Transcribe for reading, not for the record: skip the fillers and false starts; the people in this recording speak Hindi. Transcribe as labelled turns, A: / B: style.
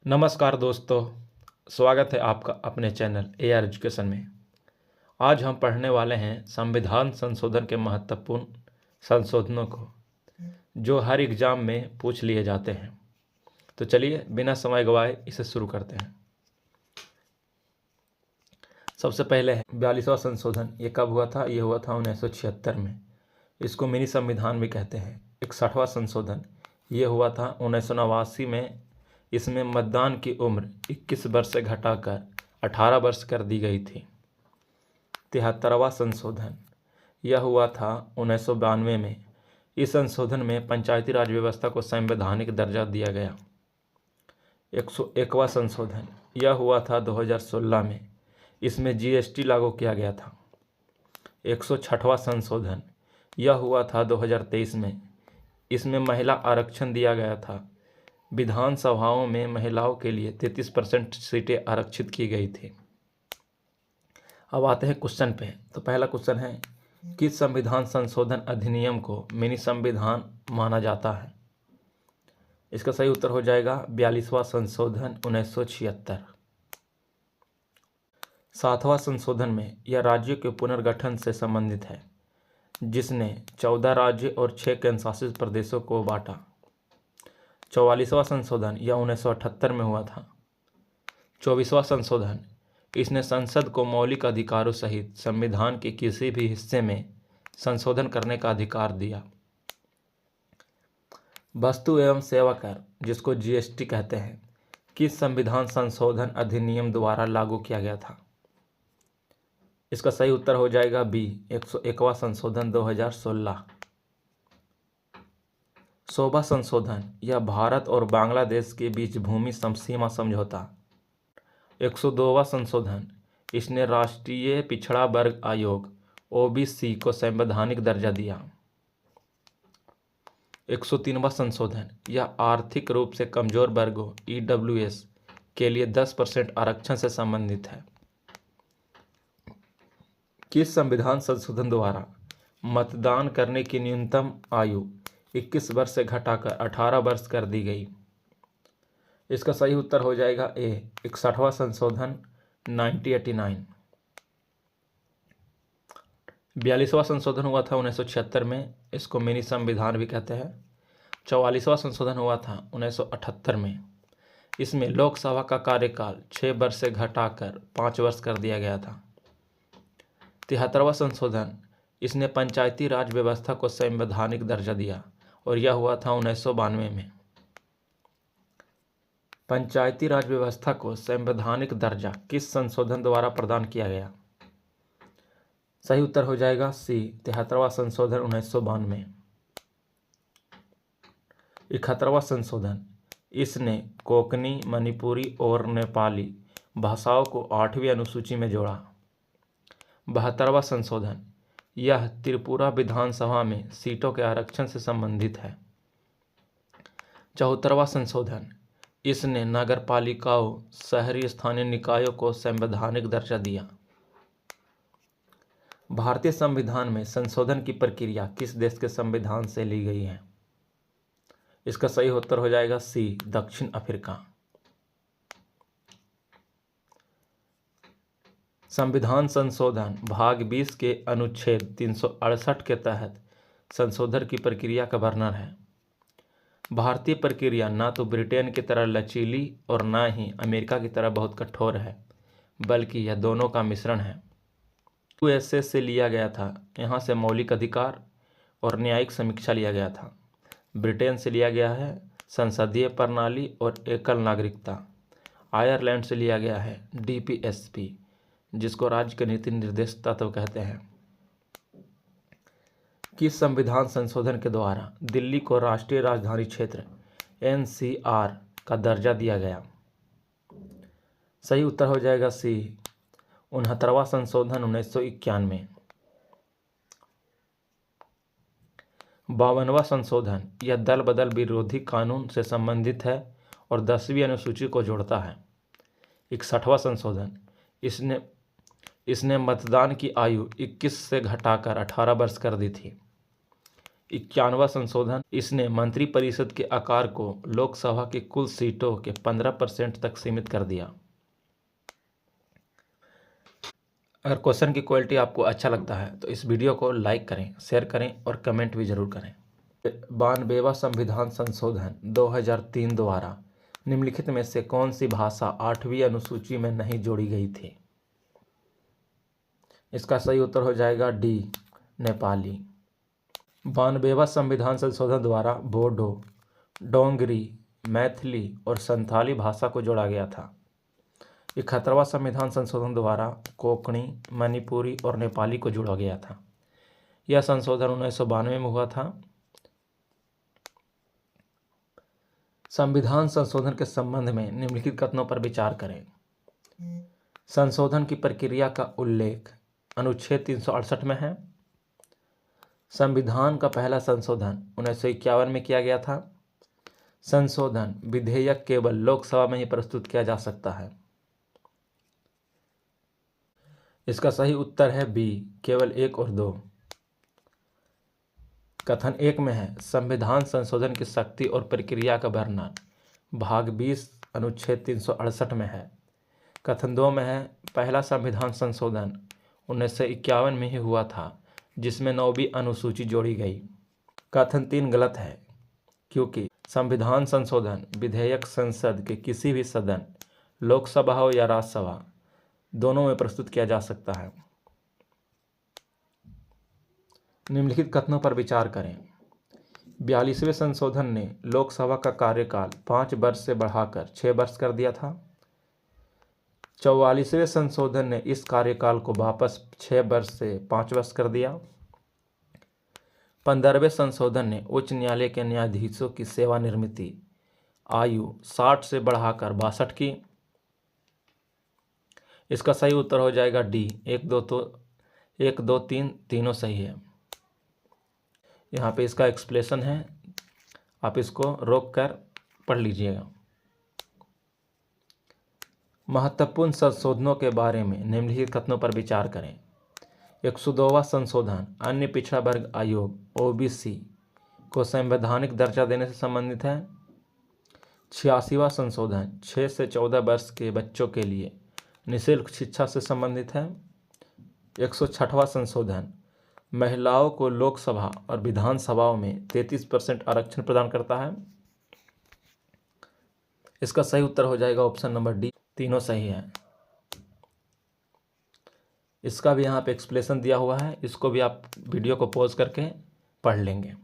A: नमस्कार दोस्तों, स्वागत है आपका अपने चैनल AR एजुकेशन में। आज हम पढ़ने वाले हैं संविधान संशोधन के महत्वपूर्ण संशोधनों को, जो हर एग्जाम में पूछ लिए जाते हैं। तो चलिए बिना समय गवाए इसे शुरू करते हैं। सबसे पहले है 42वां संशोधन। ये कब हुआ था? ये हुआ था 1976 में। इसको मिनी संविधान भी कहते हैं। 61वां संशोधन ये हुआ था 1989 में। इसमें मतदान की उम्र 21 वर्ष से घटाकर 18 वर्ष कर दी गई थी। 73वां संशोधन यह हुआ था 1992 में। इस संशोधन में पंचायती राज व्यवस्था को संवैधानिक दर्जा दिया गया। 101वां संशोधन यह हुआ था 2016 में। इसमें GST लागू किया गया था। 106वां संशोधन यह हुआ था 2023 में। इसमें महिला आरक्षण दिया गया था। विधानसभाओं में महिलाओं के लिए 33% सीटें आरक्षित की गई थी। अब आते हैं क्वेश्चन पे। तो पहला क्वेश्चन है, किस संविधान संशोधन अधिनियम को मिनी संविधान माना जाता है? इसका सही उत्तर हो जाएगा 42वां संशोधन 1976। 7वां संशोधन में यह राज्यों के पुनर्गठन से संबंधित है, जिसने 14 राज्य और 6 केंद्रशासित प्रदेशों को बांटा। 44वां संशोधन यह 1978 में हुआ था। 24वां संशोधन इसने संसद को मौलिक अधिकारों सहित संविधान के किसी भी हिस्से में संशोधन करने का अधिकार दिया। वस्तु एवं सेवा कर, जिसको GST कहते हैं, किस संविधान संशोधन अधिनियम द्वारा लागू किया गया था? इसका सही उत्तर हो जाएगा B, 101वां संशोधन 2016। 100वां संशोधन यह भारत और बांग्लादेश के बीच भूमि सीमा समझौता। 102वां संशोधन इसने राष्ट्रीय पिछड़ा वर्ग आयोग OBC को संवैधानिक दर्जा दिया। 103वां संशोधन यह आर्थिक रूप से कमजोर वर्गों EWS के लिए 10% आरक्षण से संबंधित है। किस संविधान संशोधन द्वारा मतदान करने की न्यूनतम आयु 21 वर्ष से घटाकर 18 वर्ष कर दी गई? इसका सही उत्तर हो जाएगा A, 61वां संशोधन 1989। 42वां संशोधन हुआ था 1976 में। इसको मिनी संविधान भी कहते हैं। 44वां संशोधन हुआ था 1978 में। इसमें लोकसभा का कार्यकाल 6 वर्ष से घटाकर 5 वर्ष कर दिया गया था। 73वां संशोधन इसने पंचायती राज व्यवस्था को संवैधानिक दर्जा दिया और यह हुआ था 1992 में। पंचायती राज व्यवस्था को संवैधानिक दर्जा किस संशोधन द्वारा प्रदान किया गया? सही उत्तर हो जाएगा C, 73वां संशोधन 1992। 71वां संशोधन इसने कोंकणी, मणिपुरी और नेपाली भाषाओं को 8वीं अनुसूची में जोड़ा। 72वां संशोधन यह त्रिपुरा विधानसभा में सीटों के आरक्षण से संबंधित है। 74वां संशोधन इसने नगरपालिकाओं, शहरी स्थानीय निकायों को संवैधानिक दर्जा दिया। भारतीय संविधान में संशोधन की प्रक्रिया किस देश के संविधान से ली गई है? इसका सही उत्तर हो जाएगा C, दक्षिण अफ्रीका। संविधान संशोधन भाग 20 के अनुच्छेद 368 के तहत संशोधन की प्रक्रिया का वर्णन है। भारतीय प्रक्रिया न तो ब्रिटेन की तरह लचीली और न ही अमेरिका की तरह बहुत कठोर है, बल्कि यह दोनों का मिश्रण है। USA से लिया गया था। यहाँ से मौलिक अधिकार और न्यायिक समीक्षा लिया गया था। ब्रिटेन से लिया गया है संसदीय प्रणाली और एकल नागरिकता। आयरलैंड से लिया गया है DPSP, जिसको राज्य के नीति निर्देश तत्व कहते हैं। किस संविधान संशोधन के द्वारा दिल्ली को राष्ट्रीय राजधानी क्षेत्र NCR का दर्जा दिया गया? सही उत्तर हो जाएगा C, 69वां संशोधन 1991। 52वां संशोधन यह दल बदल विरोधी कानून से संबंधित है और 10वीं अनुसूची को जोड़ता है। 61वां संशोधन इसने मतदान की आयु 21 से घटाकर 18 वर्ष कर दी थी। 91वां संशोधन, इसने मंत्रिपरिषद के आकार को लोकसभा की कुल सीटों के 15% तक सीमित कर दिया। अगर क्वेश्चन की क्वालिटी आपको अच्छा लगता है तो इस वीडियो को लाइक करें, शेयर करें और कमेंट भी जरूर करें। 92वां संविधान संशोधन 2003 द्वारा निम्नलिखित में से कौन सी भाषा 8वीं अनुसूची में नहीं जोड़ी गई थी? इसका सही उत्तर हो जाएगा डी, नेपाली। 92वां संविधान संशोधन द्वारा बोडो, डोंगरी, मैथिली और संथाली भाषा को जोड़ा गया था। 71वां संविधान संशोधन द्वारा कोंकणी, मणिपुरी और नेपाली को जोड़ा गया था। यह संशोधन 1992 में हुआ था। संविधान संशोधन के संबंध में निम्नलिखित कथनों पर विचार करें। संशोधन की प्रक्रिया का उल्लेख अनुच्छेद 368 में है। संविधान का पहला संशोधन 1951 में किया गया था। संशोधन विधेयक केवल लोकसभा में ही प्रस्तुत किया जा सकता है। इसका सही उत्तर है बी, केवल 1 और 2। कथन 1 में है संविधान संशोधन की शक्ति और प्रक्रिया का वर्णन भाग 20 अनुच्छेद 368 में है। कथन 2 में है पहला संविधान संशोधन 1951 में ही हुआ था, जिसमें 9वीं अनुसूची जोड़ी गई। कथन 3 गलत है, क्योंकि संविधान संशोधन विधेयक संसद के किसी भी सदन, लोकसभा हो या राज्यसभा, दोनों में प्रस्तुत किया जा सकता है। निम्नलिखित कथनों पर विचार करें। 42वें संशोधन ने लोकसभा का कार्यकाल 5 वर्ष से बढ़ाकर 6 वर्ष कर दिया था। 44वें संशोधन ने इस कार्यकाल को वापस 6 वर्ष से 5 वर्ष कर दिया। 15वें संशोधन ने उच्च न्यायालय के न्यायाधीशों की सेवानिवृत्ति आयु 60 से बढ़ाकर 62 की। इसका सही उत्तर हो जाएगा डी, 1, 2, 3 तीनों सही है। यहाँ पे इसका एक्सप्लेनेशन है, आप इसको रोक कर पढ़ लीजिएगा। महत्वपूर्ण संशोधनों के बारे में निम्नलिखित कथनों पर विचार करें। 102वां संशोधन अन्य पिछड़ा वर्ग आयोग ओबीसी को संवैधानिक दर्जा देने से संबंधित है। 86वां संशोधन 6 से 14 वर्ष के बच्चों के लिए निःशुल्क शिक्षा से संबंधित है। 106वां संशोधन महिलाओं को लोकसभा और विधानसभाओं में 33% आरक्षण प्रदान करता है। इसका सही उत्तर हो जाएगा ऑप्शन नंबर डी, तीनों सही है। इसका भी यहाँ पे एक्सप्लेनेशन दिया हुआ है, इसको भी आप वीडियो को पॉज करके पढ़ लेंगे।